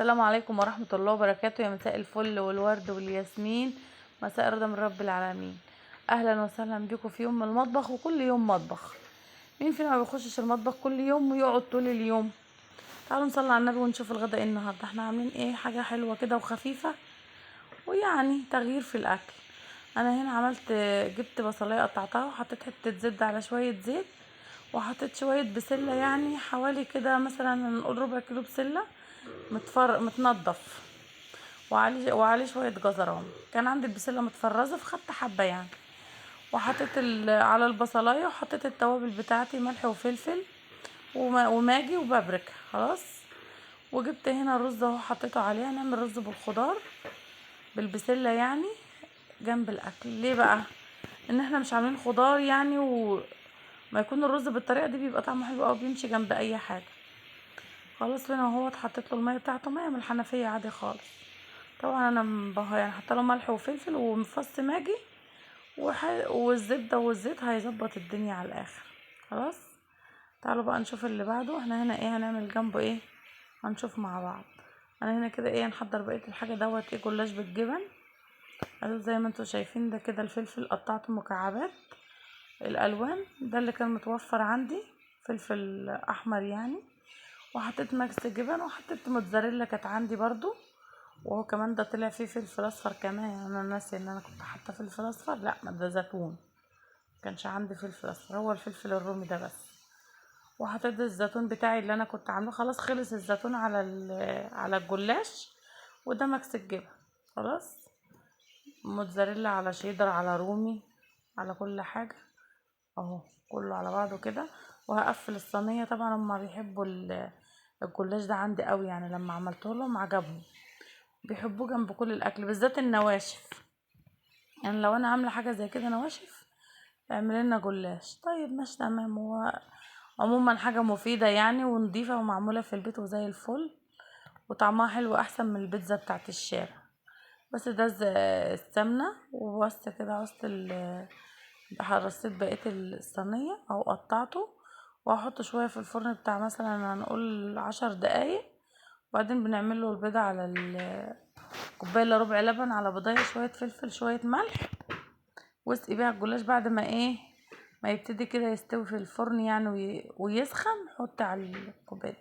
السلام عليكم ورحمة الله وبركاته. يا مساء الفل والورد والياسمين، مساء الرضا من رب العالمين. اهلا وسهلا بكم في يوم من المطبخ، وكل يوم مطبخ. مين فينا ما بيخشش المطبخ كل يوم ويقعد طول اليوم؟ تعالوا نصلي على النبي ونشوف الغدا ايه النهارده. احنا عاملين ايه؟ حاجة حلوة كده وخفيفة، ويعني تغيير في الاكل. انا هنا عملت، جبت بصلايه قطعتها وحطيت حتة زبدة على شوية زيت، وحطيت شوية بسلة، يعني حوالي كده مثلا نقول ربع كيلو بسلة متنضف، وعليه شويه جزران. كان عندي البسله متفرزه فخدت حبه يعني، وحطيت على البصلايه، وحطيت التوابل بتاعتي، ملح وفلفل وماجي وبابريكا. خلاص. وجبت هنا الرز اهو حطيته عليها. نعمل رز بالخضار بالبسله يعني جنب الاكل. ليه بقى؟ ان احنا مش عاملين خضار يعني، وما يكون الرز بالطريقه دي بيبقى طعمه حلو قوي، بيمشي جنب اي حاجه. خلاص. هنا اهو حطيت له الميه بتاعته، ميه من الحنفيه عادي خالص. طبعا انا يعني حاطه له ملح وفلفل وفص ماجي والزبده والزيت هيظبط الدنيا على الاخر. خلاص. تعالوا بقى نشوف اللي بعده. احنا هنا ايه هنعمل جنبه؟ ايه هنشوف مع بعض. انا هنا كده ايه هنحضر بقيه الحاجه دوت. ايه؟ جلاش بالجبن. زي ما انتوا شايفين ده كده. الفلفل قطعته مكعبات الالوان، ده اللي كان متوفر عندي، فلفل احمر يعني. وحطيت ماكس جبن، وحطيت موتزاريلا كانت عندي برضو. وهو كمان ده طلع فيه فلفل اصفر كمان، يعني انا ناسي ان انا كنت حاطه فلفل اصفر. لا، ما ده زيتون، مكانش عندي فلفل اصفر، هو الفلفل الرومي ده بس. وحطيت الزيتون بتاعي اللي انا كنت عامله. خلاص خلص الزيتون على الجلاش. وده ماكس الجبن. خلاص. موتزاريلا على شيدر على رومي على كل حاجه اهو، كله على بعضه كده. وهقفل الصينيه. طبعا هما بيحبوا الجلاش ده عندي قوي، يعني لما عملته لهم عجبهم، بيحبوه جنب كل الاكل، بالذات النواشف. يعني لو انا عامله حاجه زي كده نواشف، اعمل لنا جلاش. طيب ماشي تمام. هو عموما حاجه مفيده يعني، ونضيفه ومعموله في البيت وزي الفل، وطعمها حلو احسن من البيتزا بتاعت الشارع. بس ده السمنه وبس كده. رصيت بقيه الصينيه او قطعته، وهحطه شويه في الفرن بتاع مثلا هنقول 10 دقايق. وبعدين بنعمل له البيضه على كوبايه الا ربع لبن على بضايه، شويه فلفل، شويه ملح، واسقي بيها الجلاش. بعد ما ما يبتدي كده يستوي في الفرن يعني ويسخن، حطي على الكوبايه،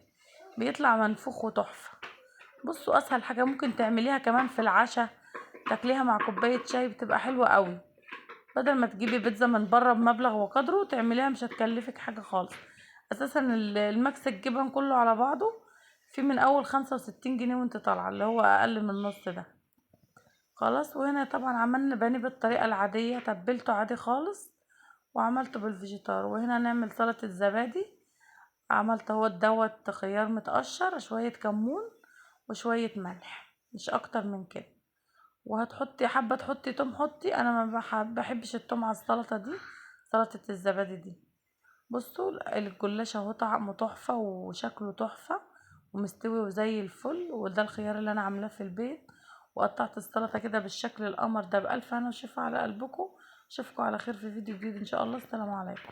بيطلع منفوخ وتحفه. بصوا، اسهل حاجه ممكن تعمليها كمان في العشاء، تاكليها مع كوبايه شاي، بتبقى حلوه قوي. بدل ما تجيبي بيتزا من بره بمبلغ وقدره، تعمليها مش هتكلفك حاجه خالص. اساسا المكس الجبن كله على بعضه في من اول 65 جنيه وانت طالعه، اللي هو اقل من النص ده. خلاص. وهنا طبعا عملنا بانيه بالطريقه العاديه، تبلته عادي خالص، وعملته بالفيجيتار. وهنا نعمل سلطه الزبادي. عملت هو دوت خيار متقشر، شويه كمون، وشويه ملح، مش اكتر من كده. وهتحطي حابه تحطي توم حطي، انا ما بحبش التوم على السلطه دي، سلطه الزبادي دي. بصوا الجلاش اهو طعمه تحفه وشكله تحفه ومستوي وزي الفل. وده الخيار اللي انا عاملاه في البيت. وقطعت السلطه كده بالشكل القمر ده. بألف هنا وشفا على قلبكم. اشوفكم على خير في فيديو جديد ان شاء الله. السلام عليكم.